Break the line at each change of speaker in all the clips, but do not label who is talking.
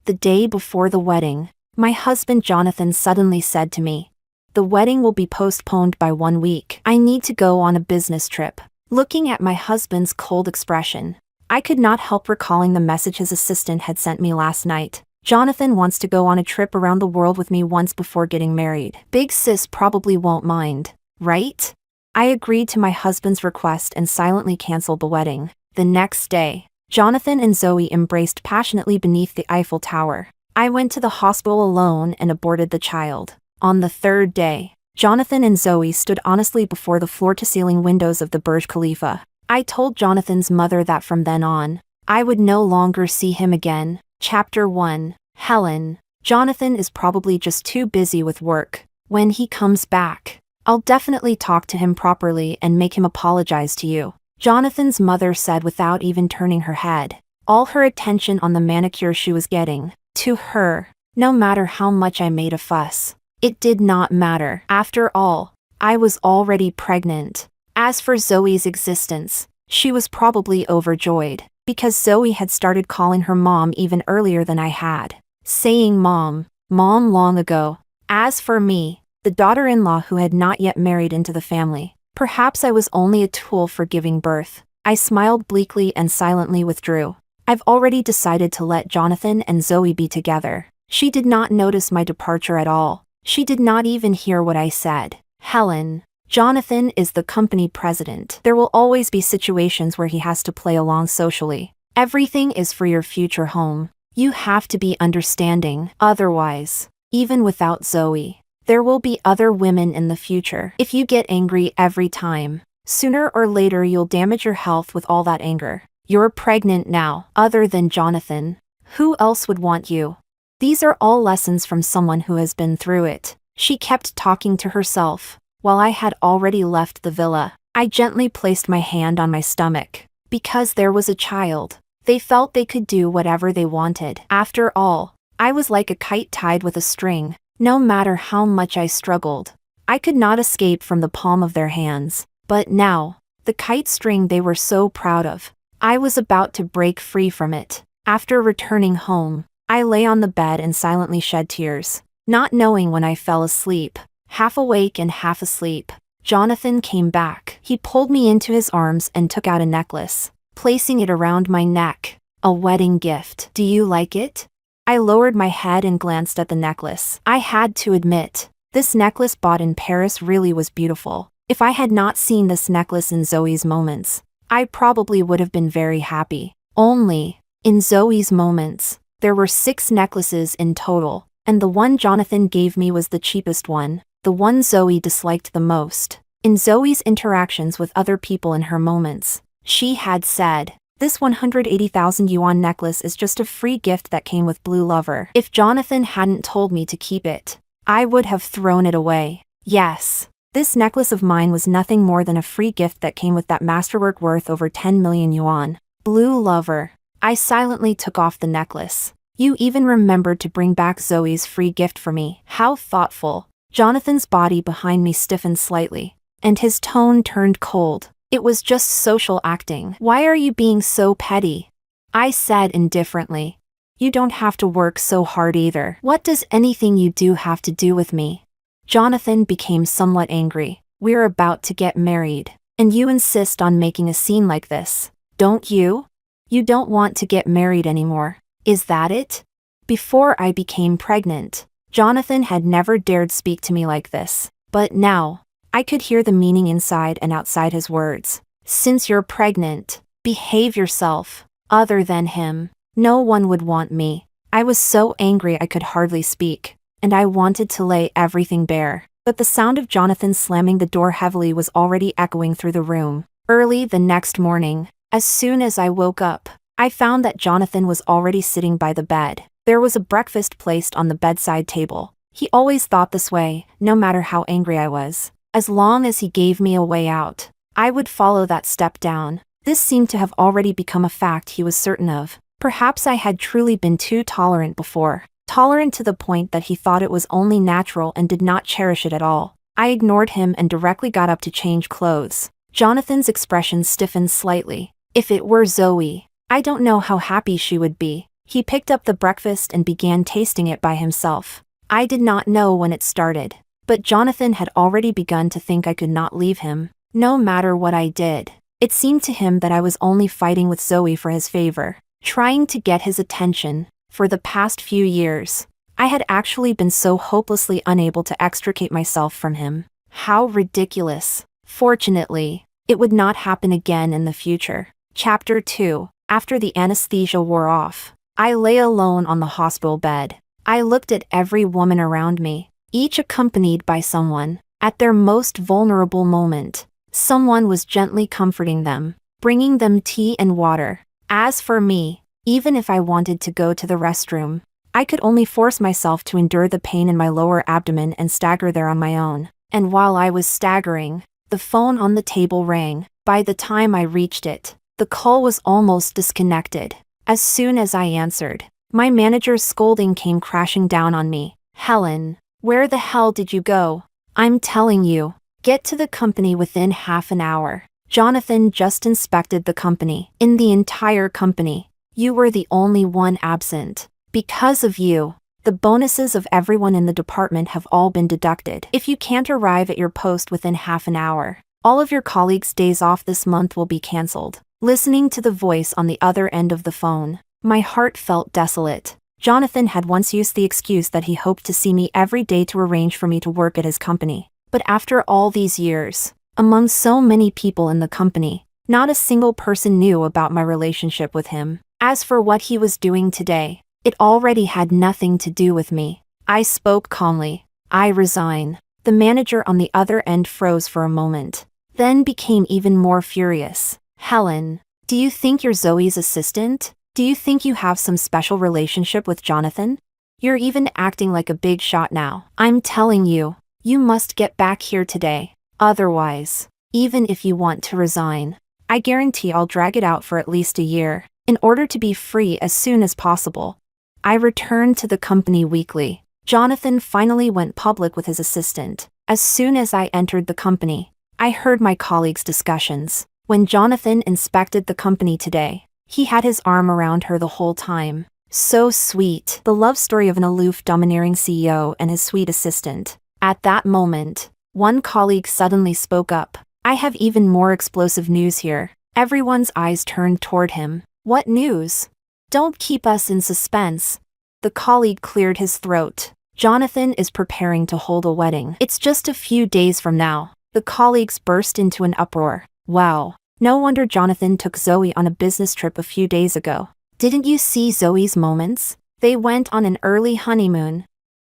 The day before the wedding, my husband Jonathan suddenly said to me, "The wedding will be postponed by 1 week. I need to go on a business trip." Looking at my husband's cold expression, I could not help recalling the message his assistant had sent me last night. Jonathan wants to go on a trip around the world with me once before getting married. Big sis probably won't mind, right? I agreed to my husband's request and silently canceled the wedding. The next day, Jonathan and Zoe embraced passionately beneath the Eiffel Tower. I went to the hospital alone and aborted the child. On the third day, Jonathan and Zoe stood honestly before the floor-to-ceiling windows of the Burj Khalifa. I told Jonathan's mother that from then on, I would no longer see him again. Chapter 1. Helen. Jonathan is probably just too busy with work. When he comes back, I'll definitely talk to him properly and make him apologize to you, Jonathan's mother said without even turning her head, all her attention on the manicure she was getting. To her, no matter how much I made a fuss, it did not matter. After all, I was already pregnant. As for Zoe's existence, she was probably overjoyed, because Zoe had started calling her mom even earlier than I had, saying mom long ago. As for me, the daughter-in-law who had not yet married into the family, perhaps I was only a tool for giving birth. I smiled bleakly and silently withdrew. I've already decided to let Jonathan and Zoe be together. She did not notice my departure at all. She did not even hear what I said. Helen, Jonathan is the company president. There will always be situations where he has to play along socially. Everything is for your future home. You have to be understanding. Otherwise, even without Zoe, there will be other women in the future. If you get angry every time, sooner or later you'll damage your health with all that anger. You're pregnant now. Other than Jonathan, who else would want you? These are all lessons from someone who has been through it. She kept talking to herself. While I had already left the villa, I gently placed my hand on my stomach. Because there was a child, they felt they could do whatever they wanted. After all, I was like a kite tied with a string. No matter how much I struggled, I could not escape from the palm of their hands. But now, the kite string they were so proud of, I was about to break free from it. After returning home, I lay on the bed and silently shed tears. Not knowing when I fell asleep, half awake and half asleep, Jonathan came back. He pulled me into his arms and took out a necklace, placing it around my neck. A wedding gift. Do you like it? I lowered my head and glanced at the necklace. I had to admit, this necklace bought in Paris really was beautiful. If I had not seen this necklace in Zoe's moments, I probably would have been very happy. Only, in Zoe's moments, there were 6 necklaces in total, and the one Jonathan gave me was the cheapest one, the one Zoe disliked the most. In Zoe's interactions with other people in her moments, she had said, "This 180,000 yuan necklace is just a free gift that came with Blue Lover." If Jonathan hadn't told me to keep it, I would have thrown it away. Yes, this necklace of mine was nothing more than a free gift that came with that masterwork worth over 10 million yuan. Blue Lover. I silently took off the necklace. You even remembered to bring back Zoe's free gift for me. How thoughtful. Jonathan's body behind me stiffened slightly, and his tone turned cold. It was just social acting. Why are you being so petty? I said indifferently. You don't have to work so hard either. What does anything you do have to do with me? Jonathan became somewhat angry. We're about to get married, and you insist on making a scene like this, don't you? You don't want to get married anymore. Is that it? Before I became pregnant, Jonathan had never dared speak to me like this. But now, I could hear the meaning inside and outside his words. Since you're pregnant, behave yourself. Other than him, no one would want me. I was so angry I could hardly speak, and I wanted to lay everything bare. But the sound of Jonathan slamming the door heavily was already echoing through the room. Early the next morning, as soon as I woke up, I found that Jonathan was already sitting by the bed. There was a breakfast placed on the bedside table. He always thought this way, no matter how angry I was. As long as he gave me a way out, I would follow that step down. This seemed to have already become a fact he was certain of. Perhaps I had truly been too tolerant before. Tolerant to the point that he thought it was only natural and did not cherish it at all. I ignored him and directly got up to change clothes. Jonathan's expression stiffened slightly. If it were Zoe, I don't know how happy she would be. He picked up the breakfast and began tasting it by himself. I did not know when it started, but Jonathan had already begun to think I could not leave him, no matter what I did. It seemed to him that I was only fighting with Zoe for his favor, trying to get his attention. For the past few years, I had actually been so hopelessly unable to extricate myself from him. How ridiculous. Fortunately, it would not happen again in the future. Chapter 2. After the anesthesia wore off, I lay alone on the hospital bed. I looked at every woman around me, each accompanied by someone. At their most vulnerable moment, someone was gently comforting them, bringing them tea and water. As for me, even if I wanted to go to the restroom, I could only force myself to endure the pain in my lower abdomen and stagger there on my own. And while I was staggering, the phone on the table rang. By the time I reached it, the call was almost disconnected. As soon as I answered, my manager's scolding came crashing down on me. "Helen, where the hell did you go? I'm telling you, get to the company within half an hour. Jonathan just inspected the company. In the entire company, you were the only one absent. Because of you, the bonuses of everyone in the department have all been deducted. If you can't arrive at your post within half an hour, all of your colleagues' days off this month will be cancelled." Listening to the voice on the other end of the phone, my heart felt desolate. Jonathan had once used the excuse that he hoped to see me every day to arrange for me to work at his company. But after all these years, among so many people in the company, not a single person knew about my relationship with him. As for what he was doing today, it already had nothing to do with me. I spoke calmly. "I resign." The manager on the other end froze for a moment, then became even more furious. "Helen, do you think you're Zoe's assistant? Do you think you have some special relationship with Jonathan? You're even acting like a big shot now. I'm telling you, you must get back here today. Otherwise, even if you want to resign, I guarantee I'll drag it out for at least a year, in order to be free as soon as possible." I returned to the company weekly. Jonathan finally went public with his assistant. As soon as I entered the company, I heard my colleagues' discussions. When Jonathan inspected the company today, he had his arm around her the whole time. So sweet. The love story of an aloof, domineering CEO and his sweet assistant. At that moment, one colleague suddenly spoke up. "I have even more explosive news here." Everyone's eyes turned toward him. "What news? Don't keep us in suspense." The colleague cleared his throat. "Jonathan is preparing to hold a wedding. It's just a few days from now." The colleagues burst into an uproar. "Wow, no wonder Jonathan took Zoe on a business trip a few days ago. Didn't you see Zoe's moments? They went on an early honeymoon."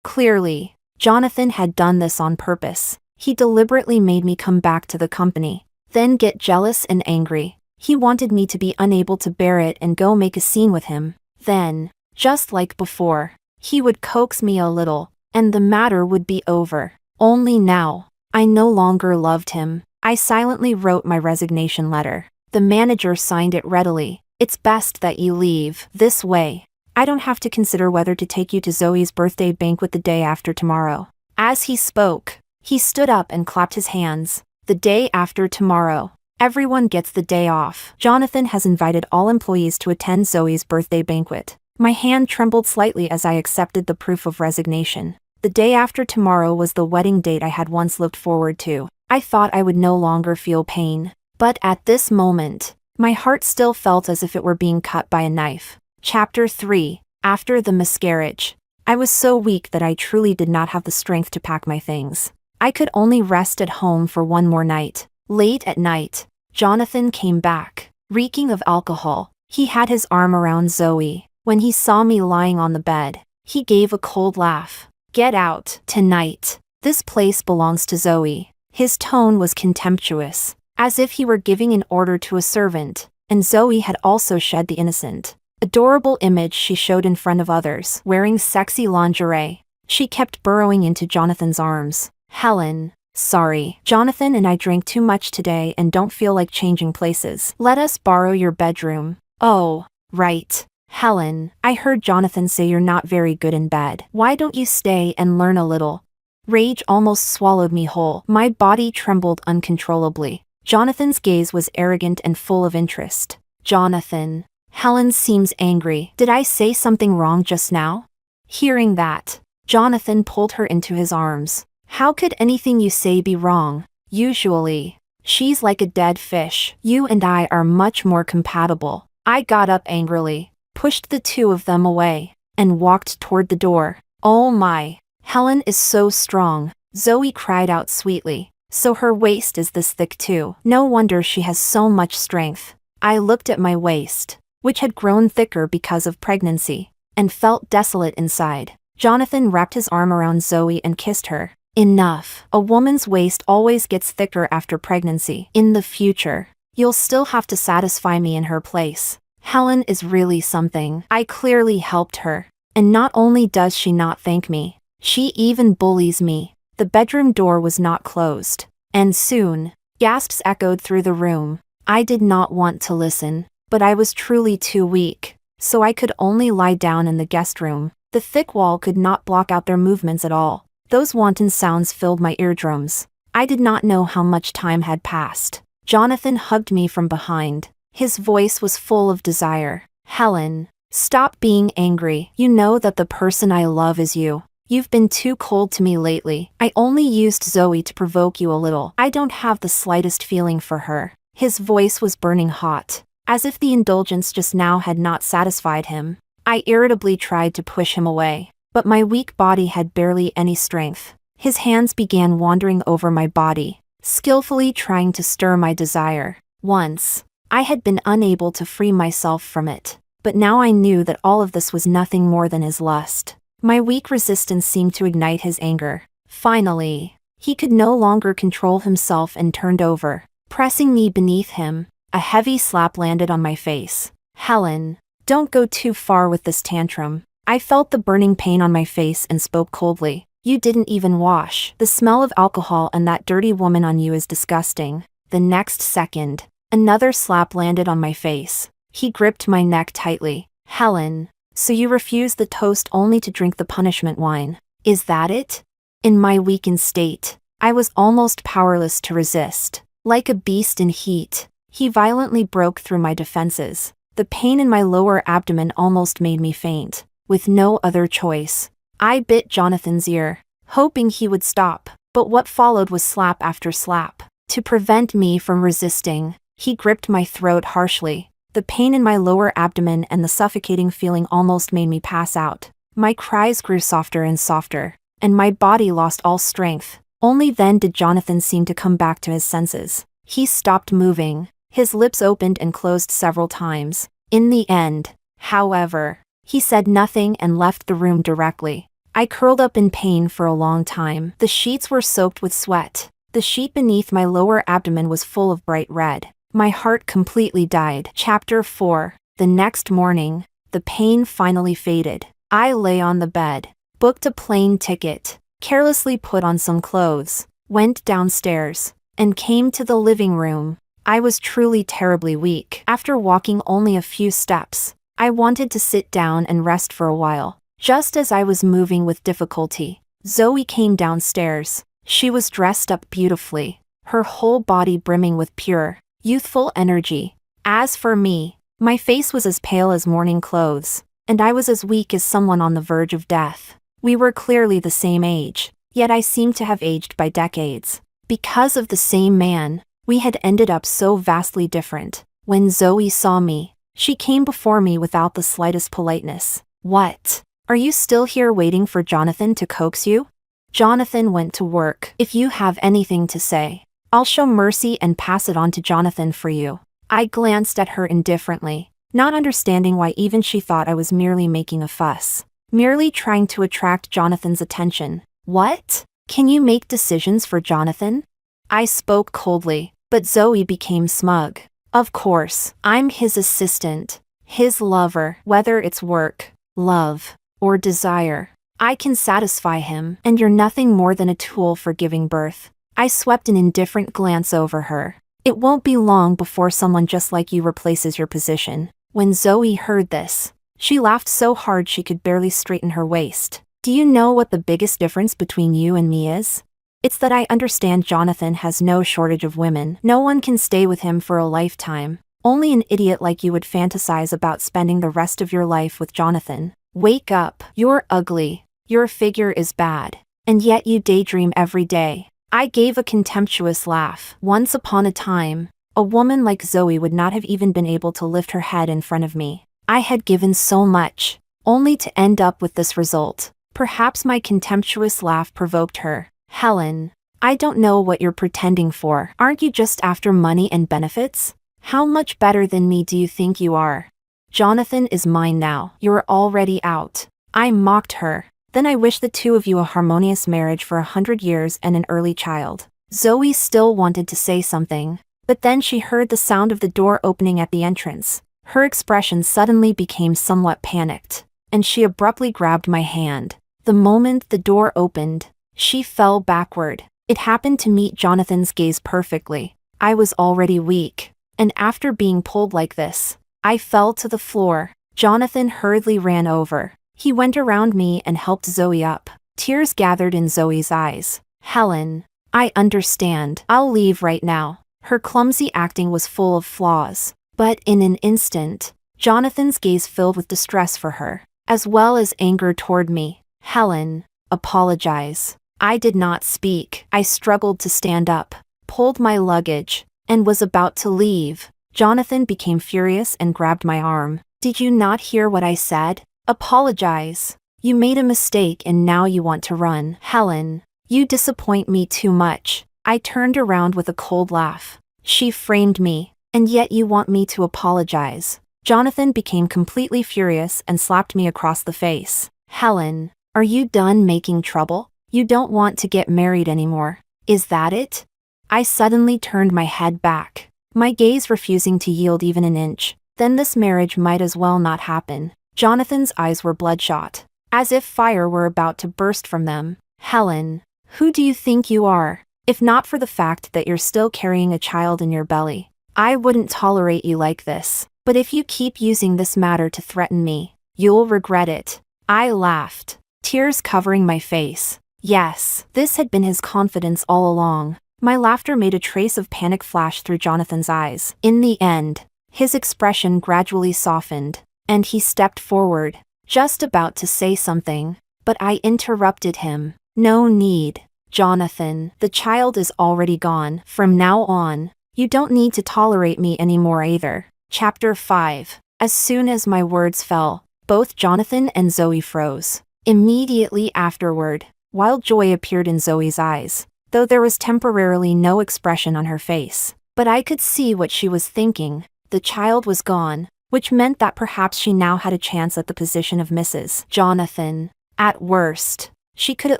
Clearly, Jonathan had done this on purpose. He deliberately made me come back to the company, then get jealous and angry. He wanted me to be unable to bear it and go make a scene with him. Then, just like before, he would coax me a little, and the matter would be over. Only now, I no longer loved him. I silently wrote my resignation letter. The manager signed it readily. "It's best that you leave. This way, I don't have to consider whether to take you to Zoe's birthday banquet the day after tomorrow." As he spoke, he stood up and clapped his hands. "The day after tomorrow. Everyone gets the day off. Jonathan has invited all employees to attend Zoe's birthday banquet." My hand trembled slightly as I accepted the proof of resignation. The day after tomorrow was the wedding date I had once looked forward to. I thought I would no longer feel pain. But at this moment, my heart still felt as if it were being cut by a knife. Chapter 3. After the miscarriage, I was so weak that I truly did not have the strength to pack my things. I could only rest at home for one more night. Late at night, Jonathan came back, reeking of alcohol. He had his arm around Zoe. When he saw me lying on the bed, he gave a cold laugh. "Get out, tonight. This place belongs to Zoe." His tone was contemptuous, as if he were giving an order to a servant, and Zoe had also shed the innocent, adorable image she showed in front of others, wearing sexy lingerie. She kept burrowing into Jonathan's arms. "Helen, sorry. Jonathan and I drank too much today and don't feel like changing places. Let us borrow your bedroom." "Oh, right. Helen, I heard Jonathan say you're not very good in bed. Why don't you stay and learn a little?" Rage almost swallowed me whole. My body trembled uncontrollably. Jonathan's gaze was arrogant and full of interest. "Jonathan, Helen seems angry. Did I say something wrong just now? Hearing that, Jonathan pulled her into his arms. How could anything you say be wrong? Usually, she's like a dead fish. You and I are much more compatible. I got up angrily, pushed the two of them away, and walked toward the door. Oh my, Helen is so strong, Zoe cried out sweetly. So her waist is this thick too. No wonder she has so much strength. I looked at my waist, which had grown thicker because of pregnancy, and felt desolate inside. Jonathan wrapped his arm around Zoe and kissed her. Enough. A woman's waist always gets thicker after pregnancy. In the future, you'll still have to satisfy me in her place. Helen is really something. I clearly helped her. And not only does she not thank me, she even bullies me. The bedroom door was not closed. And soon, gasps echoed through the room. I did not want to listen, but I was truly too weak, so I could only lie down in the guest room. The thick wall could not block out their movements at all. Those wanton sounds filled my eardrums. I did not know how much time had passed. Jonathan hugged me from behind. His voice was full of desire. Helen, stop being angry. You know that the person I love is you. You've been too cold to me lately. I only used Zoe to provoke you a little. I don't have the slightest feeling for her. His voice was burning hot, as if the indulgence just now had not satisfied him. I irritably tried to push him away, but my weak body had barely any strength. His hands began wandering over my body, skillfully trying to stir my desire. Once, I had been unable to free myself from it, but now I knew that all of this was nothing more than his lust. My weak resistance seemed to ignite his anger. Finally, he could no longer control himself and turned over, pressing me beneath him. A heavy slap landed on my face. Helen, don't go too far with this tantrum. I felt the burning pain on my face and spoke coldly. You didn't even wash. The smell of alcohol and that dirty woman on you is disgusting. The next second, another slap landed on my face. He gripped my neck tightly. Helen, so you refuse the toast only to drink the punishment wine. Is that it? In my weakened state, I was almost powerless to resist. Like a beast in heat, he violently broke through my defenses. The pain in my lower abdomen almost made me faint. With no other choice, I bit Jonathan's ear, hoping he would stop, but what followed was slap after slap. To prevent me from resisting, he gripped my throat harshly. The pain in my lower abdomen and the suffocating feeling almost made me pass out. My cries grew softer and softer, and my body lost all strength. Only then did Jonathan seem to come back to his senses. He stopped moving. His lips opened and closed several times. In the end, however, he said nothing and left the room directly. I curled up in pain for a long time. The sheets were soaked with sweat. The sheet beneath my lower abdomen was full of bright red. My heart completely died. Chapter 4. The next morning, the pain finally faded. I lay on the bed, booked a plane ticket, carelessly put on some clothes, went downstairs, and came to the living room. I was truly terribly weak. After walking only a few steps, I wanted to sit down and rest for a while. Just as I was moving with difficulty, Zoe came downstairs. She was dressed up beautifully, her whole body brimming with pure, youthful energy. As for me, my face was as pale as morning clothes, and I was as weak as someone on the verge of death. We were clearly the same age, yet I seemed to have aged by decades. Because of the same man, we had ended up so vastly different. When Zoe saw me, she came before me without the slightest politeness. What? Are you still here waiting for Jonathan to coax you? Jonathan went to work. If you have anything to say, I'll show mercy and pass it on to Jonathan for you. I glanced at her indifferently, not understanding why even she thought I was merely making a fuss. Merely trying to attract Jonathan's attention. What? Can you make decisions for Jonathan? I spoke coldly, but Zoe became smug. Of course, I'm his assistant, his lover. Whether it's work, love, or desire, I can satisfy him, and you're nothing more than a tool for giving birth. I swept an indifferent glance over her. It won't be long before someone just like you replaces your position. When Zoe heard this, she laughed so hard she could barely straighten her waist. Do you know what the biggest difference between you and me is? It's that I understand Jonathan has no shortage of women. No one can stay with him for a lifetime. Only an idiot like you would fantasize about spending the rest of your life with Jonathan. Wake up. You're ugly. Your figure is bad. And yet you daydream every day. I gave a contemptuous laugh. Once upon a time, a woman like Zoe would not have even been able to lift her head in front of me. I had given so much, only to end up with this result. Perhaps my contemptuous laugh provoked her. Helen, I don't know what you're pretending for. Aren't you just after money and benefits? How much better than me do you think you are? Jonathan is mine now. You're already out. I mocked her. Then I wish the two of you a harmonious marriage for 100 years and an early child. Zoe still wanted to say something, but then she heard the sound of the door opening at the entrance. Her expression suddenly became somewhat panicked, and she abruptly grabbed my hand. The moment the door opened, she fell backward. It happened to meet Jonathan's gaze perfectly. I was already weak, and after being pulled like this, I fell to the floor. Jonathan hurriedly ran over. He went around me and helped Zoe up. Tears gathered in Zoe's eyes. Helen, I understand. I'll leave right now. Her clumsy acting was full of flaws. But in an instant, Jonathan's gaze filled with distress for her, as well as anger toward me. Helen, apologize. I did not speak. I struggled to stand up, pulled my luggage, and was about to leave. Jonathan became furious and grabbed my arm. Did you not hear what I said? Apologize. You made a mistake and now you want to run. Helen, you disappoint me too much. I turned around with a cold laugh. She framed me, and yet you want me to apologize. Jonathan became completely furious and slapped me across the face. Helen, are you done making trouble? You don't want to get married anymore. Is that it? I suddenly turned my head back, my gaze refusing to yield even an inch. Then this marriage might as well not happen. Jonathan's eyes were bloodshot, as if fire were about to burst from them. Helen, who do you think you are? If not for the fact that you're still carrying a child in your belly, I wouldn't tolerate you like this. But if you keep using this matter to threaten me, you'll regret it. I laughed, tears covering my face. Yes, this had been his confidence all along. My laughter made a trace of panic flash through Jonathan's eyes. In the end, his expression gradually softened, and he stepped forward, just about to say something, but I interrupted him. No need, Jonathan. The child is already gone. From now on, you don't need to tolerate me anymore either. Chapter 5. As soon as my words fell, both Jonathan and Zoe froze. Immediately afterward, wild joy appeared in Zoe's eyes, though there was temporarily no expression on her face. But I could see what she was thinking. The child was gone, which meant that perhaps she now had a chance at the position of Mrs. Jonathan. At worst, she could at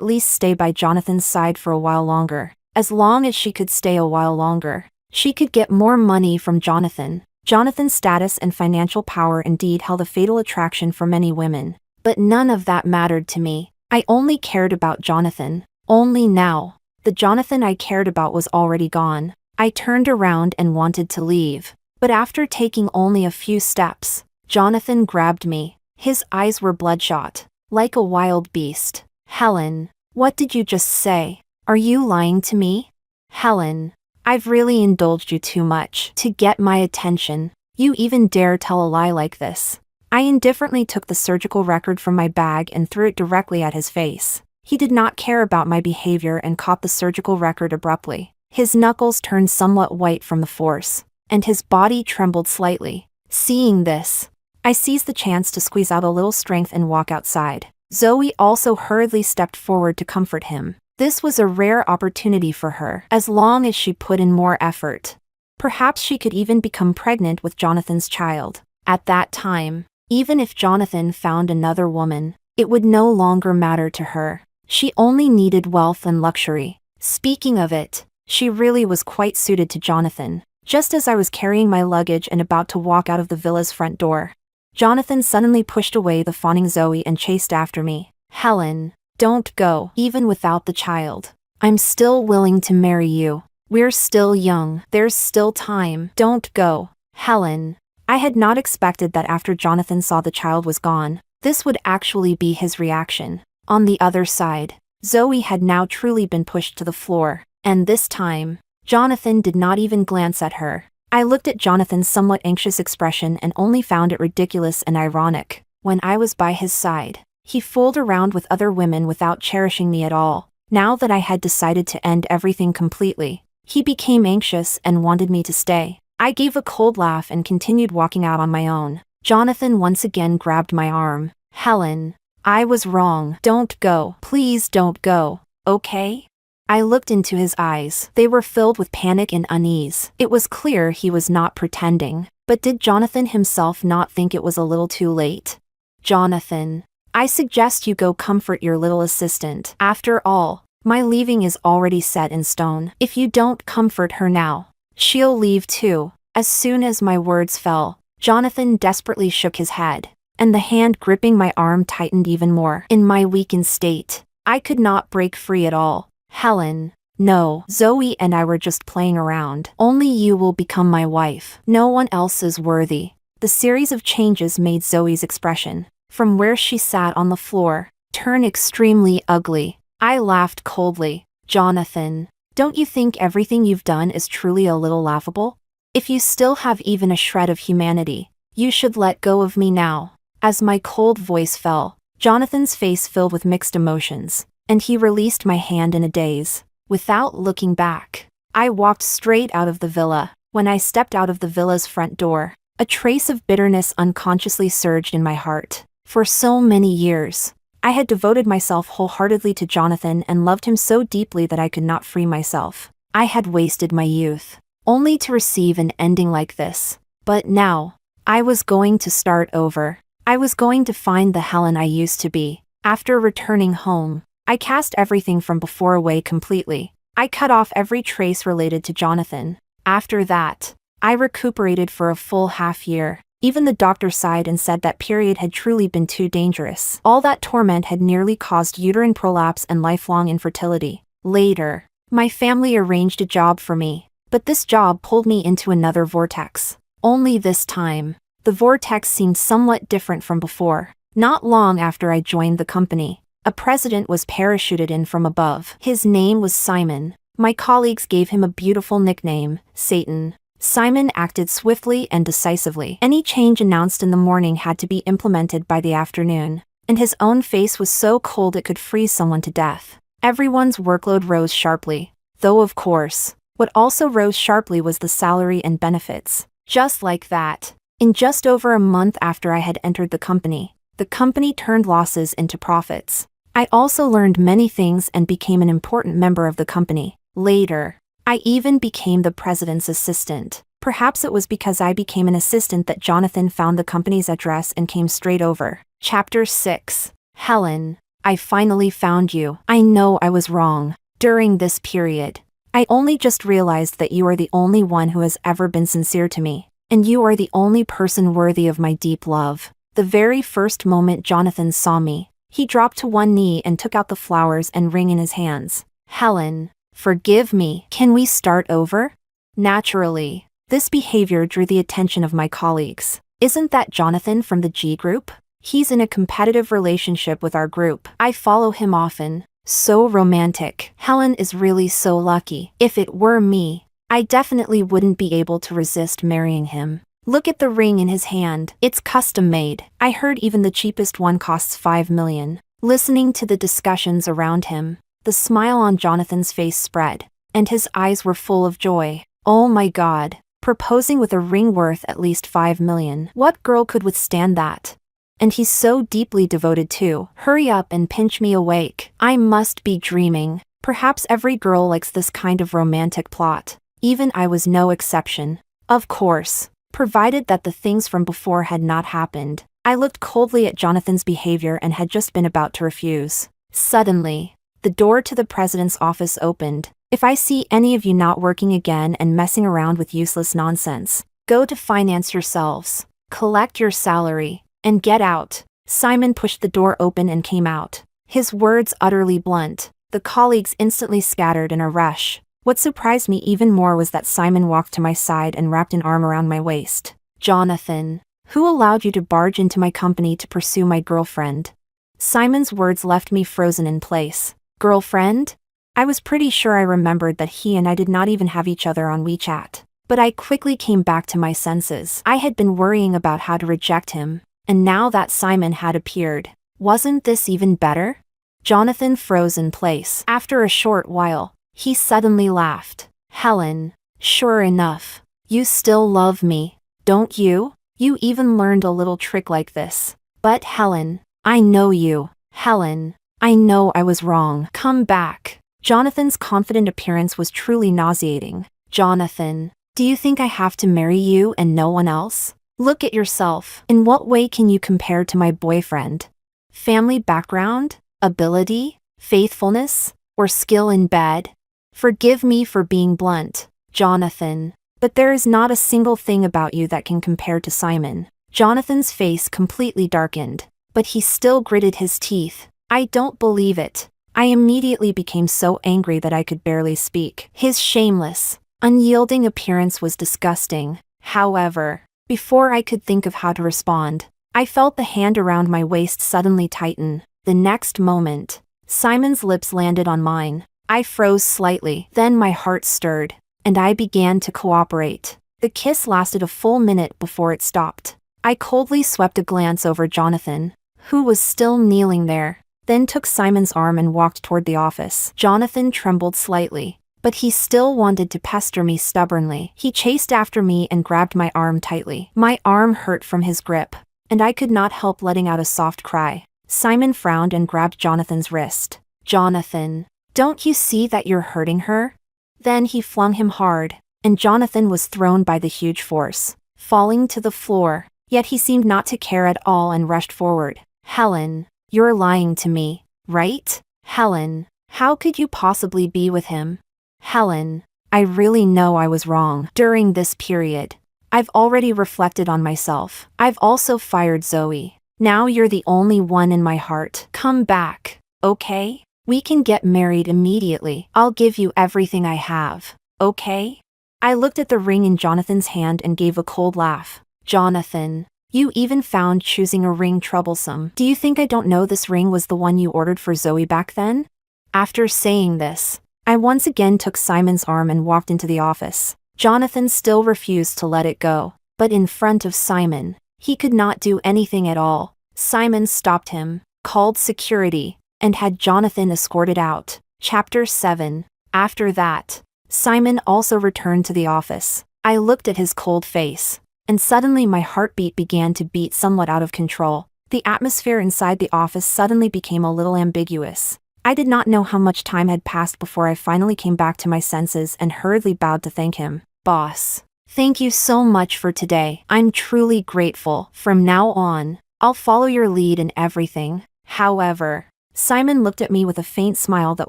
least stay by Jonathan's side for a while longer. As long as she could stay a while longer, she could get more money from Jonathan. Jonathan's status and financial power indeed held a fatal attraction for many women. But none of that mattered to me. I only cared about Jonathan. Only now. The Jonathan I cared about was already gone. I turned around and wanted to leave. But after taking only a few steps, Jonathan grabbed me. His eyes were bloodshot, like a wild beast. Helen, what did you just say? Are you lying to me? Helen, I've really indulged you too much to get my attention. You even dare tell a lie like this. I indifferently took the surgical record from my bag and threw it directly at his face. He did not care about my behavior and caught the surgical record abruptly. His knuckles turned somewhat white from the force, and his body trembled slightly. Seeing this, I seized the chance to squeeze out a little strength and walk outside. Zoe also hurriedly stepped forward to comfort him. This was a rare opportunity for her, as long as she put in more effort. Perhaps she could even become pregnant with Jonathan's child. At that time, even if Jonathan found another woman, it would no longer matter to her. She only needed wealth and luxury. Speaking of it, she really was quite suited to Jonathan. Just as I was carrying my luggage and about to walk out of the villa's front door, Jonathan suddenly pushed away the fawning Zoe and chased after me. Helen, don't go. Even without the child, I'm still willing to marry you. We're still young. There's still time. Don't go. Helen. I had not expected that after Jonathan saw the child was gone, this would actually be his reaction. On the other side, Zoe had now truly been pushed to the floor, and this time, Jonathan did not even glance at her. I looked at Jonathan's somewhat anxious expression and only found it ridiculous and ironic. When I was by his side, he fooled around with other women without cherishing me at all. Now that I had decided to end everything completely, he became anxious and wanted me to stay. I gave a cold laugh and continued walking out on my own. Jonathan once again grabbed my arm. Helen, I was wrong. Don't go. Please don't go. Okay? I looked into his eyes. They were filled with panic and unease. It was clear he was not pretending. But did Jonathan himself not think it was a little too late? Jonathan, I suggest you go comfort your little assistant. After all, my leaving is already set in stone. If you don't comfort her now, she'll leave too. As soon as my words fell, Jonathan desperately shook his head, and the hand gripping my arm tightened even more. In my weakened state, I could not break free at all. Helen, no, Zoe and I were just playing around. Only you will become my wife. No one else is worthy. The series of changes made Zoe's expression, from where she sat on the floor, turn extremely ugly. I laughed coldly. Jonathan, don't you think everything you've done is truly a little laughable? If you still have even a shred of humanity, you should let go of me now. As my cold voice fell, Jonathan's face filled with mixed emotions, and he released my hand in a daze. Without looking back, I walked straight out of the villa. When I stepped out of the villa's front door, a trace of bitterness unconsciously surged in my heart. For so many years, I had devoted myself wholeheartedly to Jonathan and loved him so deeply that I could not free myself. I had wasted my youth, only to receive an ending like this. But now, I was going to start over. I was going to find the Helen I used to be. After returning home, I cast everything from before away completely. I cut off every trace related to Jonathan. After that, I recuperated for a full half-year. Even the doctor sighed and said that period had truly been too dangerous. All that torment had nearly caused uterine prolapse and lifelong infertility. Later, my family arranged a job for me, but this job pulled me into another vortex. Only this time, the vortex seemed somewhat different from before. Not long after I joined the company, a president was parachuted in from above. His name was Simon. My colleagues gave him a beautiful nickname, Satan. Simon acted swiftly and decisively. Any change announced in the morning had to be implemented by the afternoon, and his own face was so cold it could freeze someone to death. Everyone's workload rose sharply, though of course, what also rose sharply was the salary and benefits. Just like that, in just over a month after I had entered the company turned losses into profits. I also learned many things and became an important member of the company. Later, I even became the president's assistant. Perhaps it was because I became an assistant that Jonathan found the company's address and came straight over. Chapter 6. Helen, I finally found you. I know I was wrong. During this period, I only just realized that you are the only one who has ever been sincere to me, and you are the only person worthy of my deep love. The very first moment Jonathan saw me, he dropped to one knee and took out the flowers and ring in his hands. Helen, forgive me. Can we start over? Naturally, this behavior drew the attention of my colleagues. Isn't that Jonathan from the G group? He's in a competitive relationship with our group. I follow him often. So romantic. Helen is really so lucky. If it were me, I definitely wouldn't be able to resist marrying him. Look at the ring in his hand. It's custom made. I heard even the cheapest one costs $5 million. Listening to the discussions around him, the smile on Jonathan's face spread, and his eyes were full of joy. Oh my God, proposing with a ring worth at least $5 million. What girl could withstand that? And he's so deeply devoted too. Hurry up and pinch me awake. I must be dreaming. Perhaps every girl likes this kind of romantic plot. Even I was no exception. Of course, provided that the things from before had not happened. I looked coldly at Jonathan's behavior and had just been about to refuse. Suddenly, the door to the president's office opened. If I see any of you not working again and messing around with useless nonsense, go to finance yourselves, collect your salary, and get out. Simon pushed the door open and came out. His words utterly blunt. The colleagues instantly scattered in a rush. What surprised me even more was that Simon walked to my side and wrapped an arm around my waist. Jonathan, who allowed you to barge into my company to pursue my girlfriend? Simon's words left me frozen in place. Girlfriend? I was pretty sure I remembered that he and I did not even have each other on WeChat. But I quickly came back to my senses. I had been worrying about how to reject him, and now that Simon had appeared, wasn't this even better? Jonathan froze in place. After a short while, he suddenly laughed. Helen, sure enough, you still love me, don't you? You even learned a little trick like this. But Helen, I know you. Helen, I know I was wrong. Come back. Jonathan's confident appearance was truly nauseating. Jonathan, do you think I have to marry you and no one else? Look at yourself. In what way can you compare to my boyfriend? Family background? Ability? Faithfulness? Or skill in bed? Forgive me for being blunt, Jonathan, but there is not a single thing about you that can compare to Simon. Jonathan's face completely darkened, but he still gritted his teeth. I don't believe it. I immediately became so angry that I could barely speak. His shameless, unyielding appearance was disgusting. However, before I could think of how to respond, I felt the hand around my waist suddenly tighten. The next moment, Simon's lips landed on mine. I froze slightly, then my heart stirred, and I began to cooperate. The kiss lasted a full minute before it stopped. I coldly swept a glance over Jonathan, who was still kneeling there, then took Simon's arm and walked toward the office. Jonathan trembled slightly, but he still wanted to pester me stubbornly. He chased after me and grabbed my arm tightly. My arm hurt from his grip, and I could not help letting out a soft cry. Simon frowned and grabbed Jonathan's wrist. Jonathan, don't you see that you're hurting her? Then he flung him hard, and Jonathan was thrown by the huge force, falling to the floor, yet he seemed not to care at all and rushed forward. Helen, you're lying to me, right? Helen, how could you possibly be with him? Helen, I really know I was wrong. During this period, I've already reflected on myself. I've also fired Zoe. Now you're the only one in my heart. Come back, okay? We can get married immediately. I'll give you everything I have, okay? I looked at the ring in Jonathan's hand and gave a cold laugh. Jonathan, you even found choosing a ring troublesome. Do you think I don't know this ring was the one you ordered for Zoe back then? After saying this, I once again took Simon's arm and walked into the office. Jonathan still refused to let it go, but in front of Simon, he could not do anything at all. Simon stopped him, called security, and had Jonathan escorted out. Chapter 7. After that, Simon also returned to the office. I looked at his cold face, and suddenly my heartbeat began to beat somewhat out of control. The atmosphere inside the office suddenly became a little ambiguous. I did not know how much time had passed before I finally came back to my senses and hurriedly bowed to thank him. Boss, thank you so much for today. I'm truly grateful. From now on, I'll follow your lead in everything. However, Simon looked at me with a faint smile that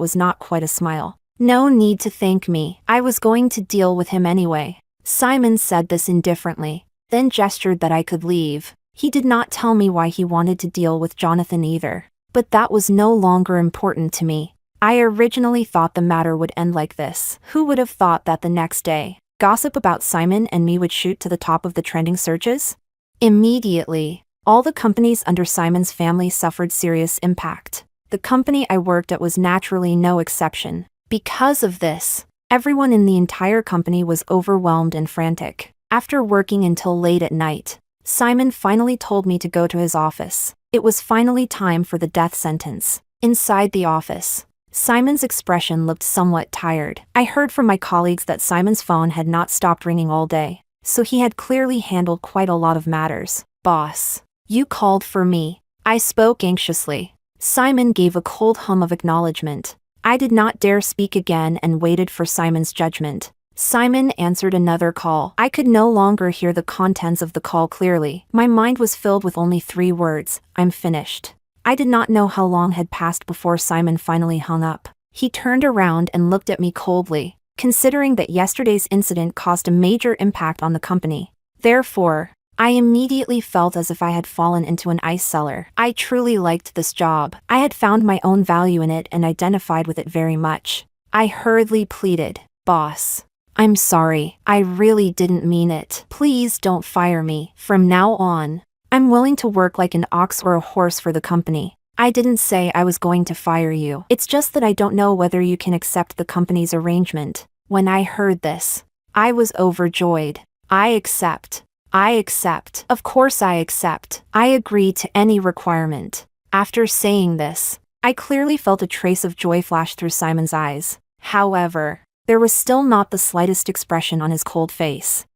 was not quite a smile. No need to thank me. I was going to deal with him anyway. Simon said this indifferently, then gestured that I could leave. He did not tell me why he wanted to deal with Jonathan either, but that was no longer important to me. I originally thought the matter would end like this. Who would have thought that the next day, gossip about Simon and me would shoot to the top of the trending searches? Immediately, all the companies under Simon's family suffered serious impact. The company I worked at was naturally no exception. Because of this, everyone in the entire company was overwhelmed and frantic. After working until late at night, Simon finally told me to go to his office. It was finally time for the death sentence. Inside the office, Simon's expression looked somewhat tired. I heard from my colleagues that Simon's phone had not stopped ringing all day, so he had clearly handled quite a lot of matters. Boss, you called for me. I spoke anxiously. Simon gave a cold hum of acknowledgement. I did not dare speak again and waited for Simon's judgment. Simon answered another call. I could no longer hear the contents of the call clearly. My mind was filled with only 3 words: I'm finished. I did not know how long had passed before Simon finally hung up. He turned around and looked at me coldly, considering that yesterday's incident caused a major impact on the company. Therefore, I immediately felt as if I had fallen into an ice cellar. I truly liked this job. I had found my own value in it and identified with it very much. I hurriedly pleaded, Boss, I'm sorry. I really didn't mean it. Please don't fire me. From now on, I'm willing to work like an ox or a horse for the company. I didn't say I was going to fire you. It's just that I don't know whether you can accept the company's arrangement. When I heard this, I was overjoyed. I accept. I accept. Of course I accept. I agree to any requirement. After saying this, I clearly felt a trace of joy flash through Simon's eyes. However, there was still not the slightest expression on his cold face.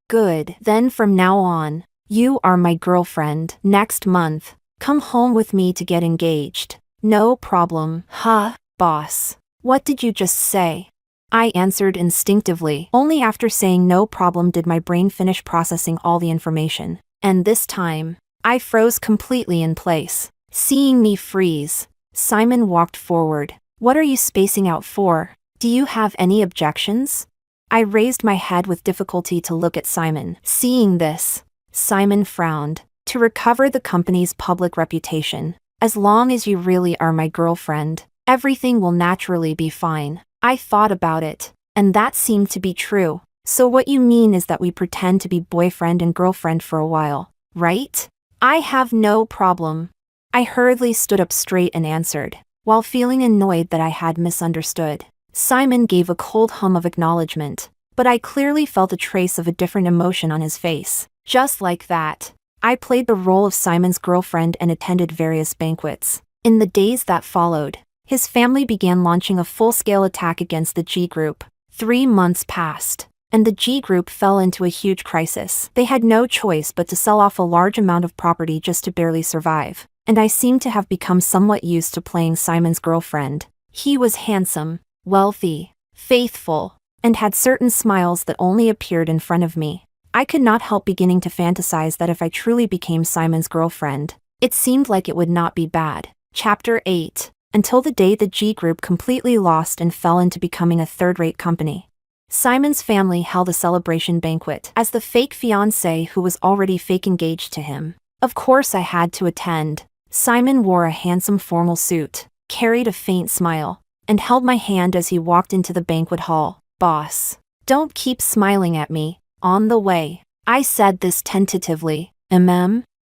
Good. Then from now on, you are my girlfriend. Next month, come home with me to get engaged. No problem. Huh, boss. What did you just say? I answered instinctively. Only after saying no problem did my brain finish processing all the information. And this time, I froze completely in place. Seeing me freeze, Simon walked forward. What are you spacing out for? Do you have any objections? I raised my head with difficulty to look at Simon. Seeing this, Simon frowned. To recover the company's public reputation, as long as you really are my girlfriend, everything will naturally be fine. I thought about it, and that seemed to be true. So what you mean is that we pretend to be boyfriend and girlfriend for a while, right? I have no problem. I hurriedly stood up straight and answered, while feeling annoyed that I had misunderstood. Simon gave a cold hum of acknowledgement, but I clearly felt a trace of a different emotion on his face. Just like that, I played the role of Simon's girlfriend and attended various banquets. In the days that followed, his family began launching a full-scale attack against the G Group. 3 months passed, and the G Group fell into a huge crisis. They had no choice but to sell off a large amount of property just to barely survive, and I seemed to have become somewhat used to playing Simon's girlfriend. He was handsome, wealthy, faithful, and had certain smiles that only appeared in front of me. I could not help beginning to fantasize that if I truly became Simon's girlfriend, it seemed like it would not be bad. Chapter 8. Until the day the G Group completely lost and fell into becoming a third-rate company. Simon's family held a celebration banquet as the fake fiancé who was already fake engaged to him. Of course I had to attend. Simon wore a handsome formal suit, carried a faint smile, and held my hand as he walked into the banquet hall. Boss, don't keep smiling at me. On the way, I said this tentatively.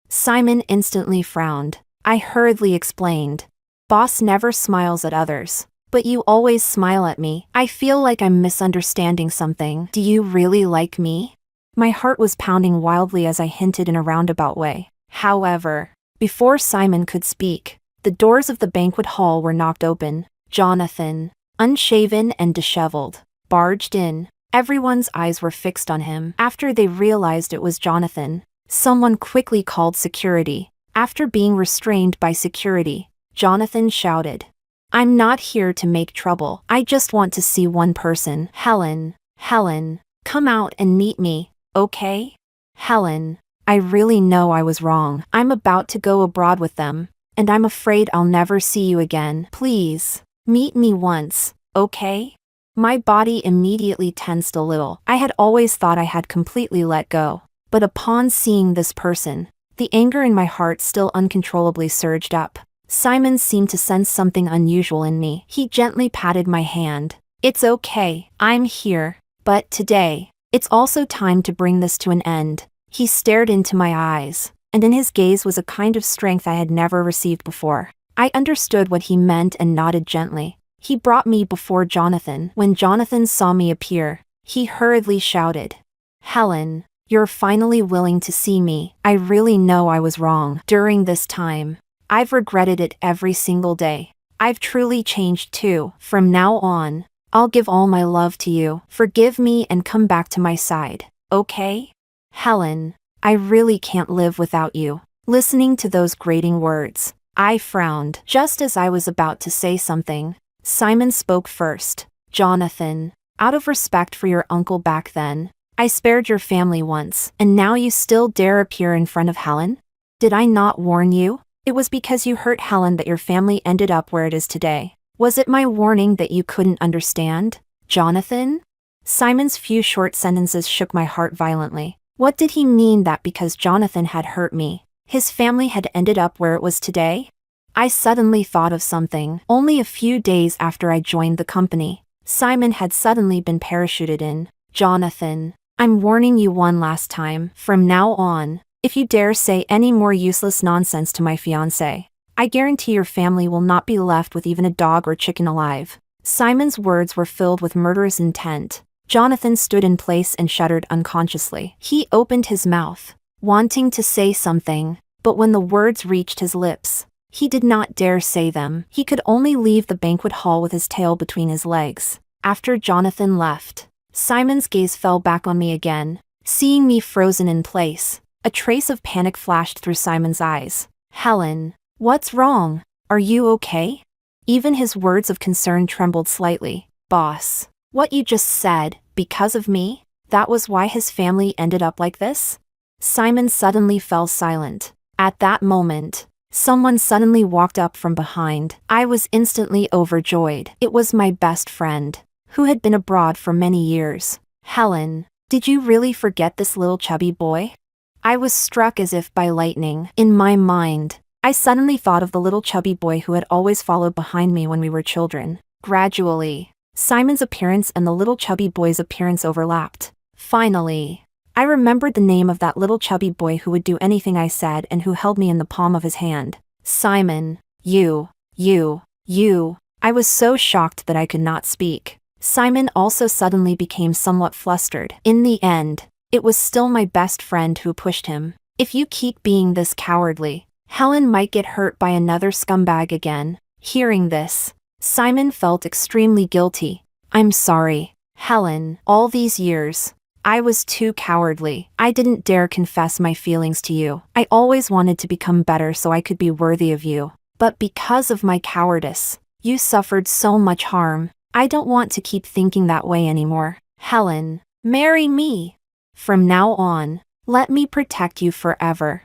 Simon instantly frowned. I hurriedly explained. Boss never smiles at others, but you always smile at me. I feel like I'm misunderstanding something. Do you really like me? My heart was pounding wildly as I hinted in a roundabout way. However, before Simon could speak, the doors of the banquet hall were knocked open. Jonathan, unshaven and disheveled, barged in. Everyone's eyes were fixed on him. After they realized it was Jonathan, someone quickly called security. After being restrained by security, Jonathan shouted, I'm not here to make trouble. I just want to see one person. Helen, come out and meet me, okay? Helen, I really know I was wrong. I'm about to go abroad with them, and I'm afraid I'll never see you again. Please, meet me once, okay? My body immediately tensed a little. I had always thought I had completely let go, but upon seeing this person, the anger in my heart still uncontrollably surged up. Simon seemed to sense something unusual in me. He gently patted my hand. It's okay, I'm here, but today, it's also time to bring this to an end. He stared into my eyes, and in his gaze was a kind of strength I had never received before. I understood what he meant and nodded gently. He brought me before Jonathan. When Jonathan saw me appear, he hurriedly shouted, Helen, you're finally willing to see me. I really know I was wrong. During this time, I've regretted it every single day. I've truly changed too. From now on, I'll give all my love to you. Forgive me and come back to my side, okay? Helen, I really can't live without you. Listening to those grating words, I frowned. Just as I was about to say something, Simon spoke first. Jonathan, out of respect for your uncle back then, I spared your family once, and now you still dare appear in front of Helen? Did I not warn you? It was because you hurt Helen that your family ended up where it is today. Was it my warning that you couldn't understand, Jonathan? Simon's few short sentences shook my heart violently. What did he mean that because Jonathan had hurt me, his family had ended up where it was today? I suddenly thought of something. Only a few days after I joined the company, Simon had suddenly been parachuted in. Jonathan, I'm warning you one last time. From now on, if you dare say any more useless nonsense to my fiancé, I guarantee your family will not be left with even a dog or chicken alive. Simon's words were filled with murderous intent, Jonathan stood in place and shuddered unconsciously. He opened his mouth, wanting to say something, but when the words reached his lips, he did not dare say them. He could only leave the banquet hall with his tail between his legs. After Jonathan left, Simon's gaze fell back on me again. Seeing me frozen in place, a trace of panic flashed through Simon's eyes. Helen, what's wrong? Are you okay? Even his words of concern trembled slightly. Boss, what you just said, because of me? That was why his family ended up like this? Simon suddenly fell silent. At that moment, someone suddenly walked up from behind. I was instantly overjoyed. It was my best friend, who had been abroad for many years. Helen, did you really forget this little chubby boy? I was struck as if by lightning. In my mind, I suddenly thought of the little chubby boy who had always followed behind me when we were children. Gradually, Simon's appearance and the little chubby boy's appearance overlapped. Finally, I remembered the name of that little chubby boy who would do anything I said and who held me in the palm of his hand. Simon, you. I was so shocked that I could not speak. Simon also suddenly became somewhat flustered. In the end, it was still my best friend who pushed him. If you keep being this cowardly, Helen might get hurt by another scumbag again. Hearing this, Simon felt extremely guilty. I'm sorry, Helen. All these years, I was too cowardly. I didn't dare confess my feelings to you. I always wanted to become better so I could be worthy of you. But because of my cowardice, you suffered so much harm. I don't want to keep thinking that way anymore. Helen, marry me. From now on, let me protect you forever.